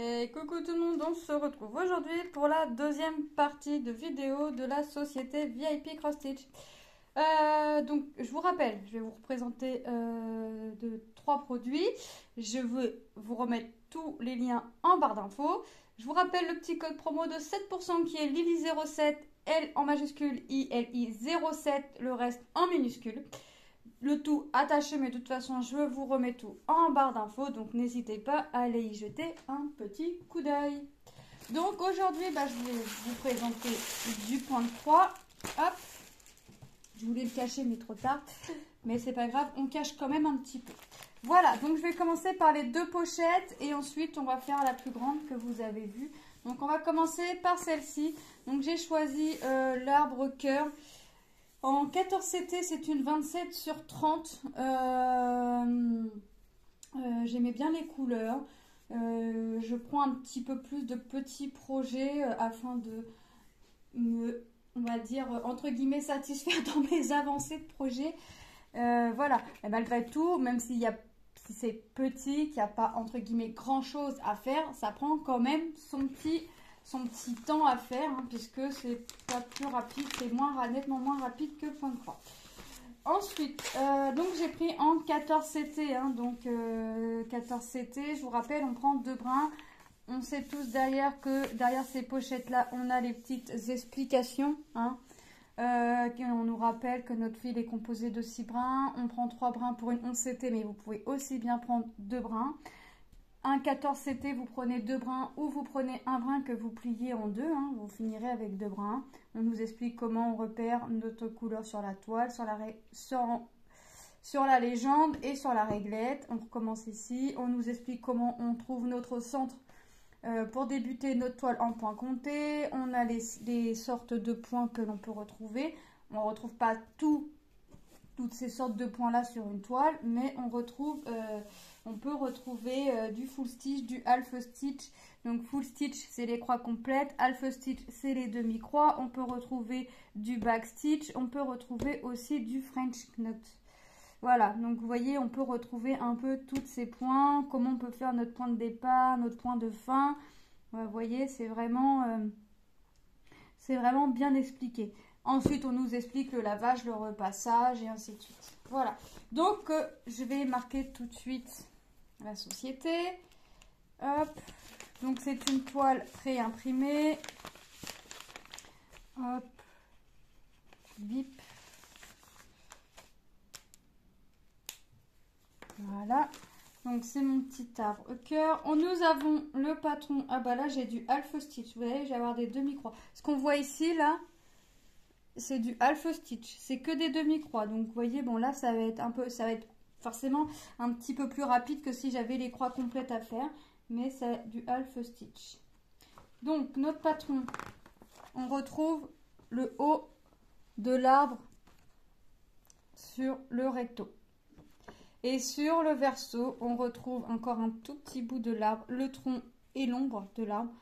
Et coucou tout le monde, on se retrouve aujourd'hui pour la deuxième partie de vidéo de la société VIP Cross Stitch. Donc je vous rappelle, je vais vous représenter trois produits. Je vais vous remettre tous les liens en barre d'infos. Je vous rappelle le petit code promo de 7% qui est Lily07, L en majuscule, ILI07, le reste en minuscule. Le tout attaché, mais de toute façon, je vous remets tout en barre d'infos. Donc, n'hésitez pas à aller y jeter un petit coup d'œil. Donc, aujourd'hui, je vais vous présenter du point de croix. Hop, je voulais le cacher, mais trop tard. Mais c'est pas grave, on cache quand même un petit peu. Voilà, donc je vais commencer par les deux pochettes. Et ensuite, on va faire la plus grande que vous avez vue. Donc, on va commencer par celle-ci. Donc, j'ai choisi l'arbre cœur. En 14 CT, c'est une 27 sur 30. J'aimais bien les couleurs. Je prends un petit peu plus de petits projets afin de me, on va dire, entre guillemets, satisfaire dans mes avancées de projet. Voilà. Et malgré tout, même si c'est petit, qu'il n'y a pas, entre guillemets, grand-chose à faire, ça prend quand même son petit temps à faire, hein, puisque c'est pas plus rapide, c'est nettement moins rapide que point de croix. Ensuite, donc j'ai pris en 14 CT, hein, donc 14 CT, je vous rappelle, on prend deux brins. On sait tous que derrière ces pochettes-là, on a les petites explications, hein, on nous rappelle que notre fil est composé de 6 brins. On prend 3 brins pour une 11 CT, mais vous pouvez aussi bien prendre 2 brins. Un 14 CT, vous prenez 2 brins ou vous prenez un brin que vous pliez en deux. Hein, vous finirez avec 2 brins. On nous explique comment on repère notre couleur sur la toile, sur la légende et sur la réglette. On recommence ici. On nous explique comment on trouve notre centre pour débuter notre toile en point compté. On a les sortes de points que l'on peut retrouver. On ne retrouve pas toutes ces sortes de points là sur une toile, mais on peut retrouver du full stitch, du half stitch. Donc full stitch, c'est les croix complètes, half stitch, c'est les demi-croix. On peut retrouver du back stitch, on peut retrouver aussi du French knot. Voilà, donc vous voyez, on peut retrouver un peu tous ces points, comment on peut faire notre point de départ, notre point de fin. Vous voyez, c'est vraiment bien expliqué. Ensuite, on nous explique le lavage, le repassage et ainsi de suite. Voilà. Donc, je vais marquer tout de suite la société. Hop. Donc, c'est une toile pré-imprimée. Hop. Bip. Voilà. Donc, c'est mon petit arbre cœur. Nous avons le patron. Ah, bah là, j'ai du half stitch. Vous voyez, je vais avoir des demi-croix. Ce qu'on voit ici, là, c'est du half stitch, c'est que des demi-croix. Donc vous voyez, bon là ça va être forcément un petit peu plus rapide que si j'avais les croix complètes à faire, mais c'est du half stitch. Donc notre patron, on retrouve le haut de l'arbre sur le recto. Et sur le verso, on retrouve encore un tout petit bout de l'arbre, le tronc et l'ombre de l'arbre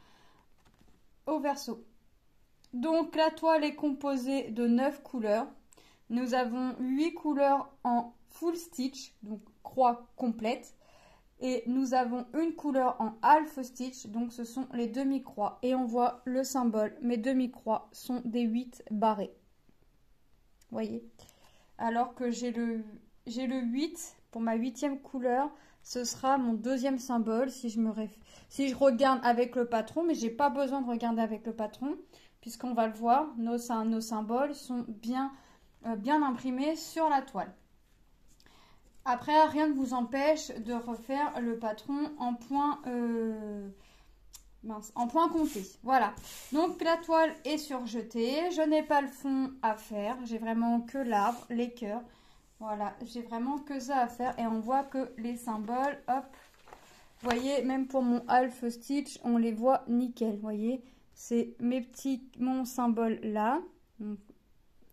au verso. Donc la toile est composée de 9 couleurs. Nous avons 8 couleurs en full stitch, donc croix complète. Et nous avons une couleur en half stitch, donc ce sont les demi-croix. Et on voit le symbole, mes demi-croix sont des 8 barrés. Vous voyez. Alors que j'ai le 8, pour ma 8e couleur, ce sera mon deuxième symbole si je regarde avec le patron, mais j'ai pas besoin de regarder avec le patron. Puisqu'on va le voir, nos symboles sont bien imprimés sur la toile. Après, rien ne vous empêche de refaire le patron en point compté. Voilà. Donc, la toile est surjetée. Je n'ai pas le fond à faire. J'ai vraiment que l'arbre, les cœurs. Voilà, j'ai vraiment que ça à faire. Et on voit que les symboles, hop, vous voyez, même pour mon half stitch, on les voit nickel, vous voyez. C'est mon symbole là, donc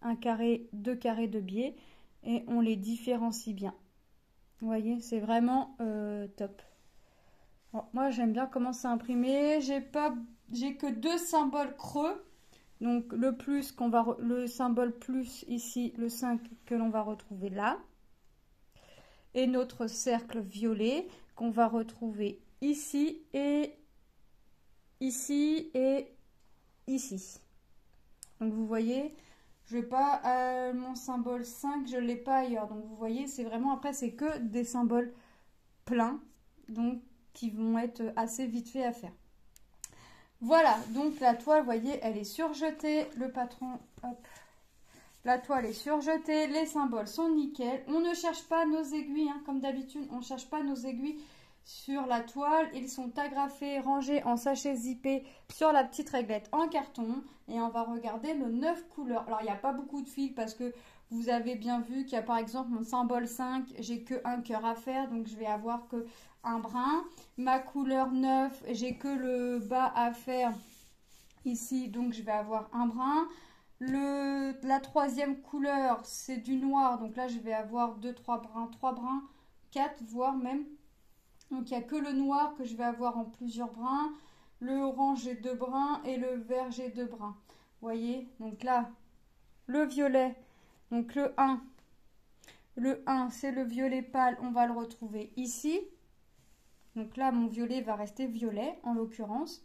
un carré, 2 carrés de biais, et on les différencie bien. Vous voyez, c'est vraiment top. Alors, moi, j'aime bien comment c'est imprimé. J'ai que 2 symboles creux, donc le symbole plus ici, le 5 que l'on va retrouver là, et notre cercle violet qu'on va retrouver ici et ici et ici. Donc vous voyez, je vais pas mon symbole 5, je l'ai pas ailleurs. Donc vous voyez, c'est vraiment, après c'est que des symboles pleins, donc qui vont être assez vite fait à faire. Voilà, donc la toile, vous voyez, elle est surjetée, le patron, hop, la toile est surjetée, les symboles sont nickel. On ne cherche pas nos aiguilles, hein, comme d'habitude, on ne cherche pas nos aiguilles sur la toile. Ils sont agrafés, rangés en sachets zippés sur la petite réglette en carton. Et on va regarder nos 9 couleurs. Alors, il n'y a pas beaucoup de fils parce que vous avez bien vu qu'il y a par exemple mon symbole 5, j'ai que un cœur à faire, donc je vais avoir que un brin. Ma couleur 9, j'ai que le bas à faire ici, donc je vais avoir un brin. La troisième couleur, c'est du noir, donc là je vais avoir 2, 3 brins, 3 brins, 4 voire même. Donc il n'y a que le noir que je vais avoir en plusieurs brins. Le orange, j'ai 2 brins et le vert, j'ai 2 brins. Vous voyez, donc là, le violet, donc le 1, c'est le violet pâle, on va le retrouver ici. Donc là, mon violet va rester violet, en l'occurrence.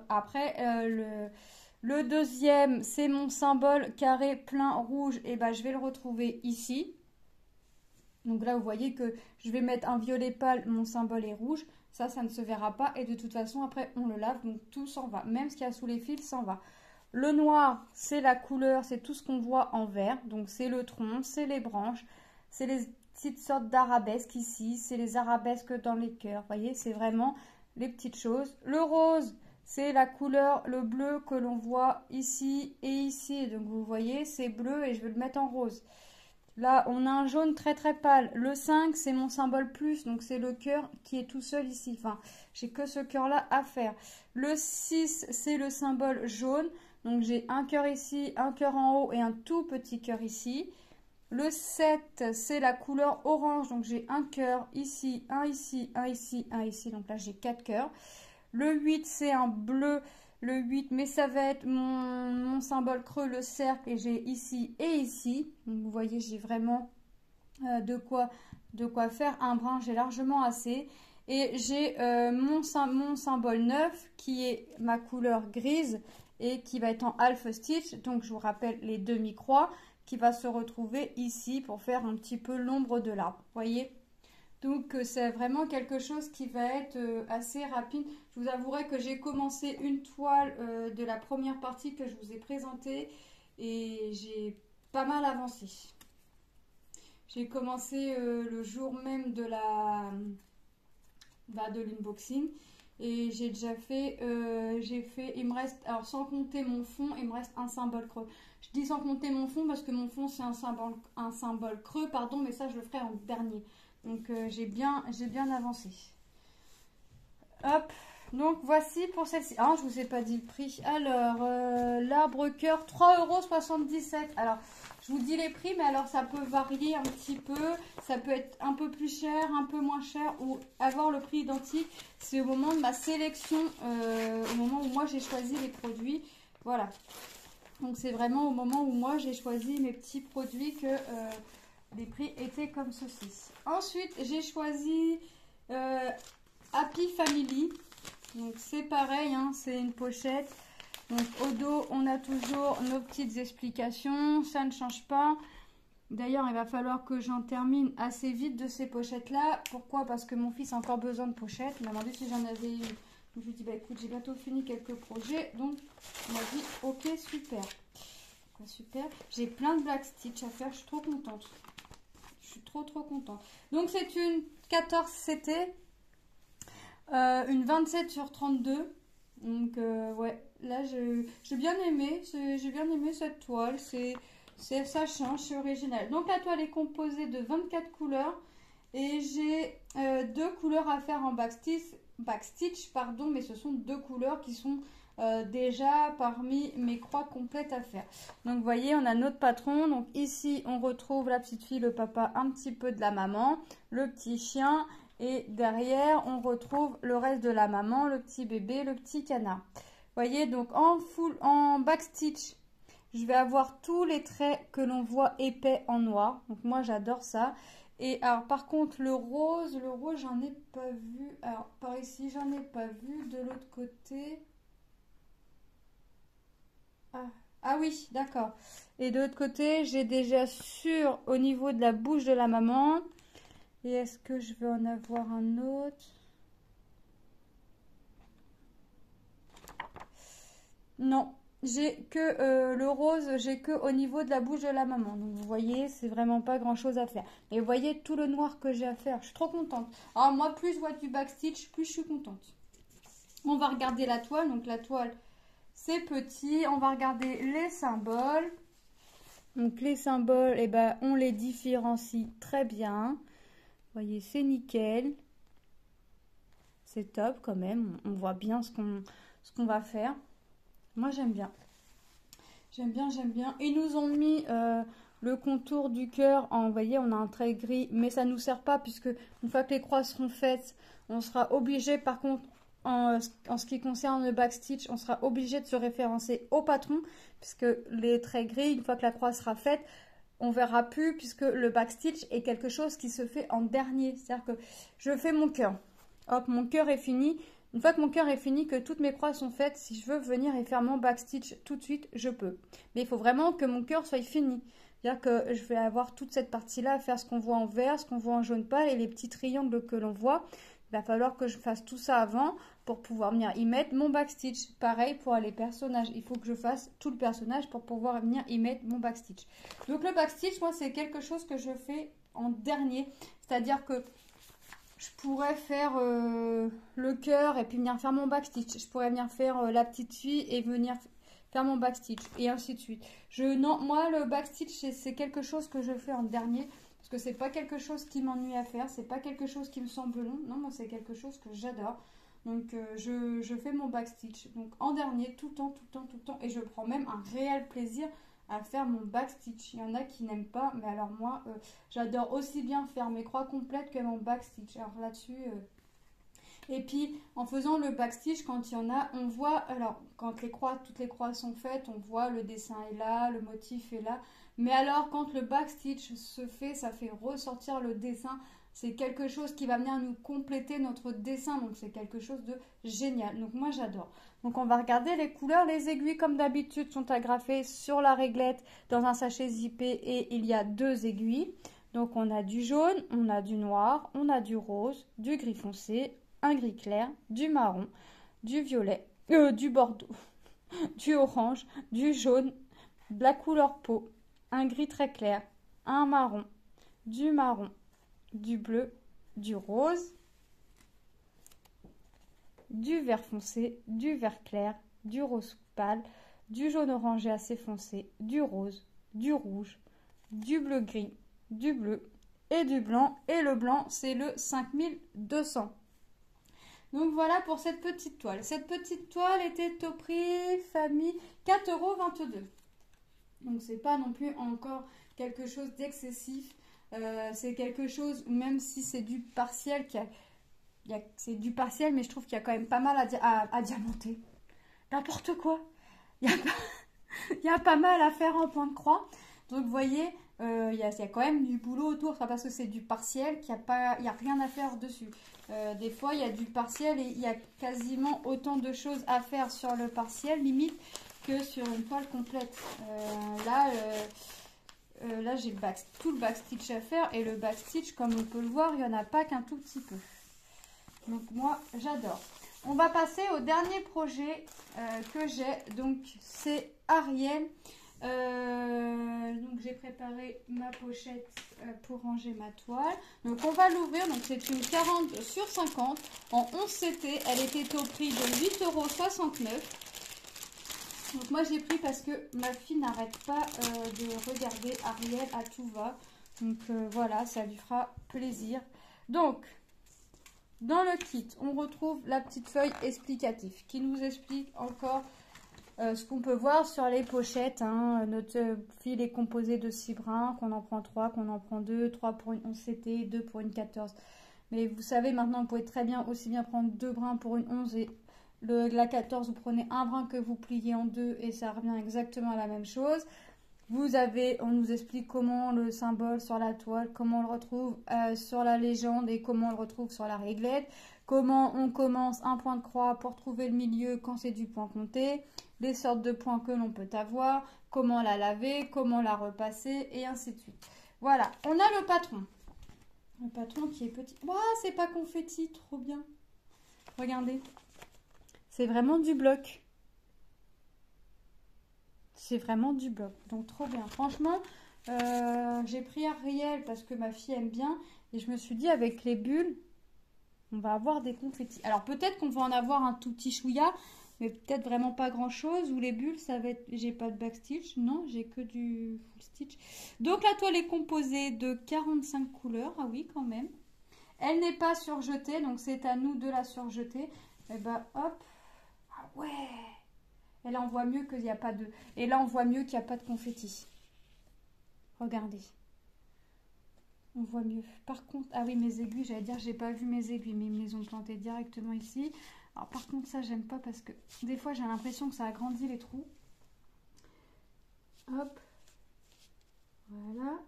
Après, le deuxième, c'est mon symbole carré plein rouge, et ben je vais le retrouver ici. Donc là, vous voyez que je vais mettre un violet pâle, mon symbole est rouge. Ça ne se verra pas. Et de toute façon, après, on le lave, donc tout s'en va. Même ce qu'il y a sous les fils s'en va. Le noir, c'est la couleur, c'est tout ce qu'on voit en vert. Donc c'est le tronc, c'est les branches, c'est les petites sortes d'arabesques ici, c'est les arabesques dans les cœurs. Vous voyez, c'est vraiment les petites choses. Le rose, c'est la couleur, le bleu que l'on voit ici et ici. Donc vous voyez, c'est bleu et je vais le mettre en rose. Là, on a un jaune très très pâle. Le 5, c'est mon symbole plus, donc c'est le cœur qui est tout seul ici. Enfin, j'ai que ce cœur-là à faire. Le 6, c'est le symbole jaune. Donc j'ai un cœur ici, un cœur en haut et un tout petit cœur ici. Le 7, c'est la couleur orange. Donc j'ai un cœur ici, un ici, un ici, un ici. Donc là, j'ai 4 cœurs. Le 8, c'est un bleu. Le 8, mais ça va être mon symbole creux, le cercle, et j'ai ici et ici. Donc vous voyez, j'ai vraiment de quoi faire. Un brin, j'ai largement assez. Et j'ai mon symbole 9 qui est ma couleur grise et qui va être en half stitch. Donc je vous rappelle les demi-croix qui va se retrouver ici pour faire un petit peu l'ombre de l'arbre. Vous voyez ? Donc c'est vraiment quelque chose qui va être assez rapide. Je vous avouerai que j'ai commencé une toile de la première partie que je vous ai présentée et j'ai pas mal avancé. J'ai commencé le jour même de l'unboxing et j'ai déjà fait, il me reste, alors sans compter mon fond, il me reste un symbole creux. Je dis sans compter mon fond parce que mon fond c'est un symbole creux, pardon, mais ça je le ferai en dernier. Donc j'ai bien avancé. Hop, donc voici pour celle-ci. Ah, je vous ai pas dit le prix. Alors, l'arbre cœur, 3,77 €. Alors, je vous dis les prix, mais alors ça peut varier un petit peu. Ça peut être un peu plus cher, un peu moins cher, ou avoir le prix identique. C'est au moment de ma sélection, au moment où moi j'ai choisi les produits. Voilà. Donc c'est vraiment au moment où moi j'ai choisi mes petits produits que les prix étaient comme ceci. Ensuite, j'ai choisi Happy Family. Donc c'est pareil, hein, c'est une pochette. Donc au dos, on a toujours nos petites explications. Ça ne change pas. D'ailleurs, il va falloir que j'en termine assez vite de ces pochettes-là. Pourquoi? Parce que mon fils a encore besoin de pochettes. Il m'a demandé si j'en avais une. Je lui ai dit, bah écoute, j'ai bientôt fini quelques projets. Donc, on m'a dit, ok, super. Super. J'ai plein de black stitch à faire. Je suis trop contente. Je suis trop contente. Donc, c'est une 14 CT. Une 27 sur 32. Donc, ouais. Là, j'ai bien aimé. J'ai bien aimé cette toile. Ça change, c'est original. Donc, la toile est composée de 24 couleurs. Et j'ai 2 couleurs à faire en backstitch, pardon, mais ce sont 2 couleurs qui sont déjà parmi mes croix complètes à faire. Donc vous voyez, on a notre patron. Donc ici, on retrouve la petite fille, le papa, un petit peu de la maman, le petit chien. Et derrière, on retrouve le reste de la maman, le petit bébé, le petit canard. Vous voyez, donc en backstitch, je vais avoir tous les traits que l'on voit épais en noir. Donc moi, j'adore ça. Et alors par contre le rose j'en ai pas vu. Alors par ici j'en ai pas vu. De l'autre côté, Ah oui, d'accord. Et de l'autre côté, j'ai déjà sur au niveau de la bouche de la maman. Et est-ce que je vais en avoir un autre? Non, j'ai que le rose, j'ai que au niveau de la bouche de la maman. Donc vous voyez, c'est vraiment pas grand chose à faire. Et vous voyez tout le noir que j'ai à faire. Je suis trop contente. Alors moi, plus je vois du backstitch, plus je suis contente. On va regarder la toile. Donc la toile, c'est petit. On va regarder les symboles. Donc les symboles, eh ben, on les différencie très bien. Vous voyez, c'est nickel. C'est top quand même. On voit bien ce qu'on va faire. Moi, j'aime bien. J'aime bien, j'aime bien. Ils nous ont mis le contour du cœur en, vous voyez, on a un trait gris, mais ça ne nous sert pas puisque une fois que les croix seront faites, on sera obligé, par contre, en ce qui concerne le backstitch, on sera obligé de se référencer au patron puisque les traits gris, une fois que la croix sera faite, on verra plus puisque le backstitch est quelque chose qui se fait en dernier. C'est-à-dire que je fais mon cœur. Hop, mon cœur est fini. Une fois que mon cœur est fini, que toutes mes croix sont faites, si je veux venir et faire mon backstitch tout de suite, je peux. Mais il faut vraiment que mon cœur soit fini. C'est-à-dire que je vais avoir toute cette partie-là à faire ce qu'on voit en vert, ce qu'on voit en jaune pâle et les petits triangles que l'on voit. Il va falloir que je fasse tout ça avant pour pouvoir venir y mettre mon backstitch. Pareil pour les personnages. Il faut que je fasse tout le personnage pour pouvoir venir y mettre mon backstitch. Donc le backstitch, moi, c'est quelque chose que je fais en dernier. C'est-à-dire que je pourrais faire le cœur et puis venir faire mon backstitch. Je pourrais venir faire la petite fille et venir faire mon backstitch. Et ainsi de suite. Non, moi, le backstitch, c'est quelque chose que je fais en dernier. Parce que c'est pas quelque chose qui m'ennuie à faire. C'est pas quelque chose qui me semble long. Non, moi, c'est quelque chose que j'adore. Donc, je fais mon backstitch. Donc, en dernier, tout le temps, tout le temps, tout le temps. Et je prends même un réel plaisir à faire mon backstitch. Il y en a qui n'aiment pas, mais alors moi, j'adore aussi bien faire mes croix complètes que mon backstitch. Alors là-dessus... Et puis, en faisant le backstitch, quand il y en a, on voit... Alors, quand toutes les croix sont faites, on voit le dessin est là, le motif est là. Mais alors, quand le backstitch se fait, ça fait ressortir le dessin. C'est quelque chose qui va venir nous compléter notre dessin. Donc, c'est quelque chose de génial. Donc, moi, j'adore. Donc, on va regarder les couleurs. Les aiguilles, comme d'habitude, sont agrafées sur la réglette dans un sachet zippé. Et il y a 2 aiguilles. Donc, on a du jaune, on a du noir, on a du rose, du gris foncé, un gris clair, du marron, du violet, du bordeaux, du orange, du jaune, de la couleur peau, un gris très clair, un marron, du bleu, du rose, du vert foncé, du vert clair, du rose pâle, du jaune orangé assez foncé, du rose, du rouge, du bleu gris, du bleu et du blanc. Et le blanc, c'est le 5200. Donc voilà pour cette petite toile. Cette petite toile était au prix famille 4,22 €. Donc c'est pas non plus encore quelque chose d'excessif. C'est quelque chose, même si c'est du partiel, c'est du partiel, mais je trouve qu'il y a quand même pas mal à diamanter. N'importe quoi. Il y a pas mal à faire en point de croix. Donc vous voyez, il y a quand même du boulot autour. C'est pas parce que c'est du partiel qu'il n'y a rien à faire dessus. Des fois, il y a du partiel et il y a quasiment autant de choses à faire sur le partiel, limite, que sur une toile complète. Là, j'ai tout le backstitch à faire. Et le backstitch, comme on peut le voir, il n'y en a pas qu'un tout petit peu. Donc moi, j'adore. On va passer au dernier projet que j'ai. Donc, c'est Ariel. Donc j'ai préparé ma pochette pour ranger ma toile. Donc on va l'ouvrir. Donc c'est une 40 sur 50 en 11 CT. Elle était au prix de 8,69 €. Donc moi j'ai pris parce que ma fille n'arrête pas de regarder Ariel à tout va. Donc voilà, ça lui fera plaisir. Donc dans le kit, on retrouve la petite feuille explicative qui nous explique encore ce qu'on peut voir sur les pochettes. Notre fil est composé de 6 brins, qu'on en prend 3, qu'on en prend 2, 3 pour une 11 CT, 2 pour une 14. Mais vous savez, maintenant, vous pouvez très bien aussi bien prendre 2 brins pour une 11 et la 14, vous prenez un brin que vous pliez en 2 et ça revient exactement à la même chose. On nous explique comment le symbole sur la toile, comment on le retrouve sur la légende et comment on le retrouve sur la réglette. comment on commence un point de croix pour trouver le milieu quand c'est du point compté, les sortes de points que l'on peut avoir, comment la laver, comment la repasser et ainsi de suite. Voilà, on a le patron. Le patron qui est petit. Waouh, c'est pas confetti, trop bien. Regardez. C'est vraiment du bloc. C'est vraiment du bloc. Donc trop bien. Franchement, j'ai pris Ariel parce que ma fille aime bien. Et je me suis dit avec les bulles, on va avoir des confettis. Alors peut-être qu'on va en avoir un tout petit chouïa. Mais peut-être vraiment pas grand chose. Ou les bulles, ça va être... J'ai pas de backstitch. Non, j'ai que du full stitch. Donc la toile est composée de 45 couleurs. Ah oui, quand même. Elle n'est pas surjetée. Donc c'est à nous de la surjeter. Et bah hop. Ah ouais. Et là on voit mieux qu'il n'y a pas de... Et là on voit mieux qu'il n'y a pas de confetti. Regardez. On voit mieux. Par contre... Ah oui, mes aiguilles, j'allais dire, j'ai pas vu mes aiguilles. Mais ils me les ont plantées directement ici. Alors par contre ça j'aime pas parce que des fois j'ai l'impression que ça agrandit les trous. Hop. Voilà.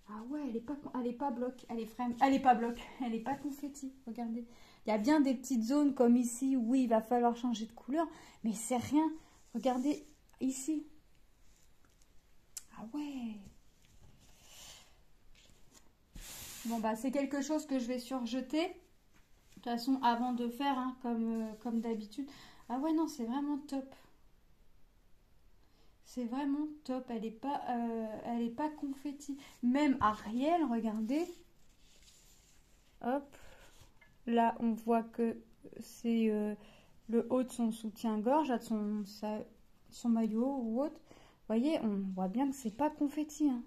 Ah ouais, elle est pas bloc, elle est frame, elle est pas bloc, elle est pas confetti. Regardez. Il y a bien des petites zones comme ici où il va falloir changer de couleur, mais c'est rien. Regardez ici. Ah ouais. Bon bah c'est quelque chose que je vais surjeter. De toute façon, avant de faire, hein, comme d'habitude. Ah ouais, non, c'est vraiment top. C'est vraiment top. Elle est pas confetti. Même Ariel, regardez. Hop. Là, on voit que c'est le haut de son soutien-gorge, de son maillot ou autre. Vous voyez, on voit bien que c'est pas confetti. Hein.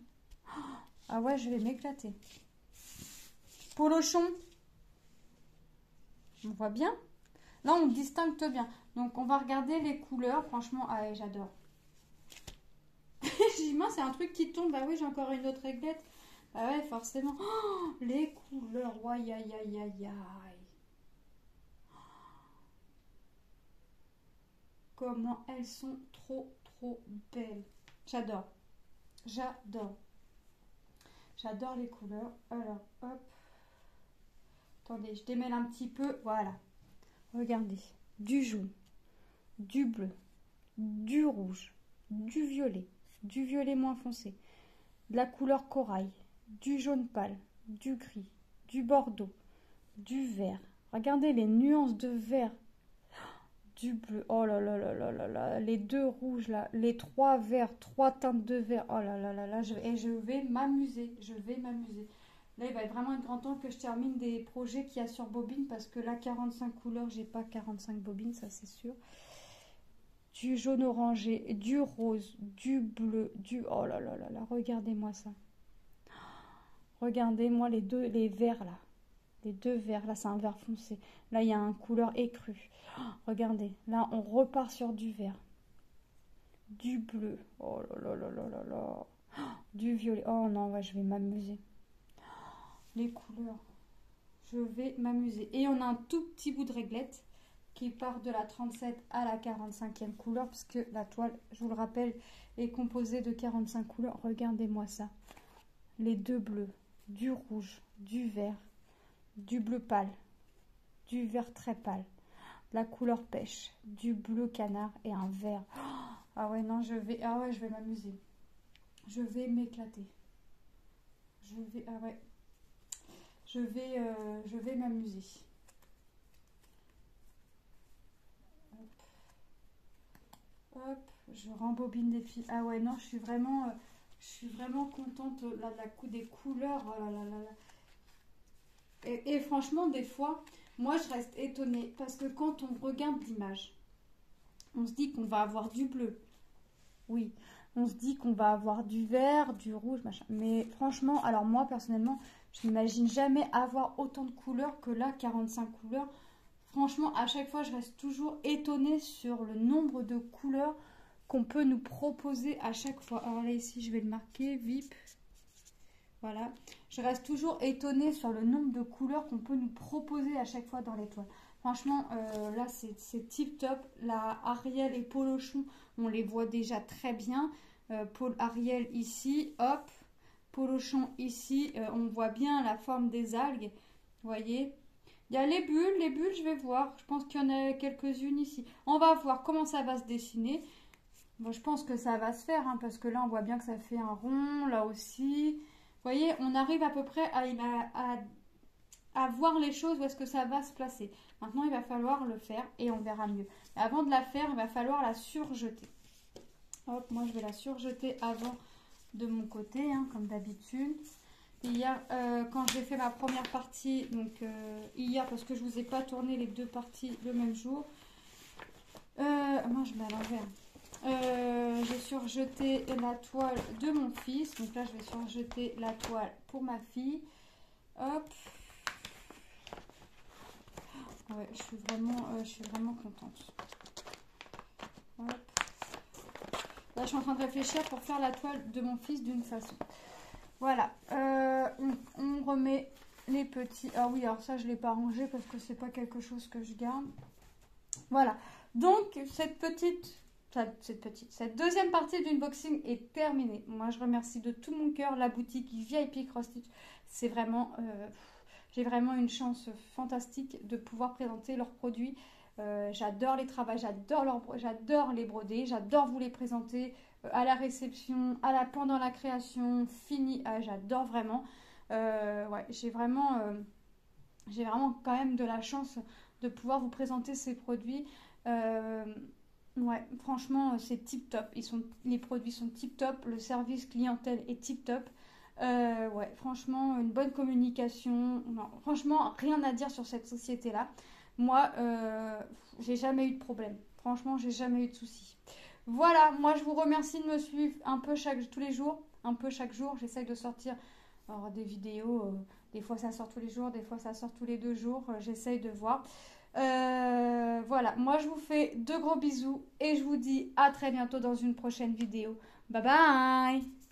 Ah ouais, je vais m'éclater. Polochon. On voit bien. Là, on distingue bien. Donc, on va regarder les couleurs. Franchement, ah ouais, j'adore. J'ai dit, mince, c'est un truc qui tombe. Bah oui, j'ai encore une autre réglette. Bah ouais, forcément. Oh, les couleurs. Aïe, aïe, aïe, aïe, aïe. Comment elles sont trop, trop belles. J'adore. J'adore. J'adore les couleurs. Alors, hop. Attendez, je démêle un petit peu. Voilà. Regardez. Du jaune, du bleu, du rouge, du violet moins foncé, de la couleur corail, du jaune pâle, du gris, du bordeaux, du vert. Regardez les nuances de vert, du bleu. Oh là là là là là là, les deux rouges là, les trois verts, trois teintes de vert. Oh là là là là, je vais m'amuser, je vais m'amuser. Là, il va vraiment être grand temps que je termine des projets qu'il y a sur bobine parce que là, 45 couleurs, j'ai pas 45 bobines, ça c'est sûr. Du jaune orangé, du rose, du bleu, du... Oh là là là là, regardez-moi ça. Regardez-moi les verts là. Les deux verts, là c'est un vert foncé. Là, il y a une couleur écrue. Oh, regardez, là on repart sur du vert. Du bleu. Oh là là là là là là. Oh, du violet. Oh non, ouais, je vais m'amuser. Les couleurs. Je vais m'amuser. Et on a un tout petit bout de réglette qui part de la 37 à la 45e couleur, parce que la toile, je vous le rappelle, est composée de 45 couleurs. Regardez-moi ça. Les deux bleus, du rouge, du vert, du bleu pâle, du vert très pâle, la couleur pêche, du bleu canard et un vert. Ah ouais, non, je vais m'amuser. Je vais m'éclater. Ah ouais. Je vais m'amuser. Hop, je rembobine des fils. Ah ouais, non, je suis vraiment contente là, des couleurs. Oh là là là là. Et franchement, des fois, moi, je reste étonnée parce que quand on regarde l'image, on se dit qu'on va avoir du bleu. Oui, on se dit qu'on va avoir du vert, du rouge, machin. Mais franchement, alors moi, personnellement, je n'imagine jamais avoir autant de couleurs que là, 45 couleurs. Franchement, à chaque fois, je reste toujours étonnée sur le nombre de couleurs qu'on peut nous proposer à chaque fois. Alors là, ici, je vais le marquer, VIP. Voilà. Je reste toujours étonnée sur le nombre de couleurs qu'on peut nous proposer à chaque fois dans les toiles. Franchement, là, c'est tip top. La Ariel et Polochon, on les voit déjà très bien. Ariel ici, hop. Polochon ici, on voit bien la forme des algues. Vous voyez? Il y a les bulles, je vais voir. Je pense qu'il y en a quelques-unes ici. On va voir comment ça va se dessiner. Bon, je pense que ça va se faire, hein, parce que là, on voit bien que ça fait un rond, là aussi. Vous voyez, on arrive à peu près à voir les choses, où est-ce que ça va se placer. Maintenant, il va falloir le faire et on verra mieux. Mais avant de la faire, il va falloir la surjeter. Hop, moi, je vais la surjeter avant de mon côté, hein, comme d'habitude. Hier, quand j'ai fait ma première partie, donc hier, parce que je ne vous ai pas tourné les deux parties le même jour. Moi, je mets à l'envers. J'ai surjeté la toile de mon fils. Donc là, je vais surjeter la toile pour ma fille. Hop. Ouais, je suis vraiment contente. Hop. Là, je suis en train de réfléchir pour faire la toile de mon fils d'une façon. Voilà. On remet les petits. Ah oui, alors ça, je ne l'ai pas rangé parce que c'est pas quelque chose que je garde. Voilà. Donc, cette deuxième partie d'unboxing est terminée. Moi, je remercie de tout mon cœur la boutique VIP Cross Stitch. C'est vraiment... j'ai vraiment une chance fantastique de pouvoir présenter leurs produits. J'adore les travaux, j'adore les brodés, j'adore vous les présenter à la réception, pendant la création, fini. J'adore vraiment. Ouais, j'ai vraiment quand même de la chance de pouvoir vous présenter ces produits. Ouais, franchement, c'est tip top. Les produits sont tip top, le service clientèle est tip top. Ouais, franchement, une bonne communication. Non, franchement, rien à dire sur cette société-là. Moi, j'ai jamais eu de problème. Franchement, j'ai jamais eu de soucis. Voilà, moi je vous remercie de me suivre un peu tous les jours, un peu chaque jour. J'essaye de sortir des vidéos. Des fois ça sort tous les jours, des fois ça sort tous les 2 jours. J'essaye de voir. Voilà, moi je vous fais de gros bisous et je vous dis à très bientôt dans une prochaine vidéo. Bye bye!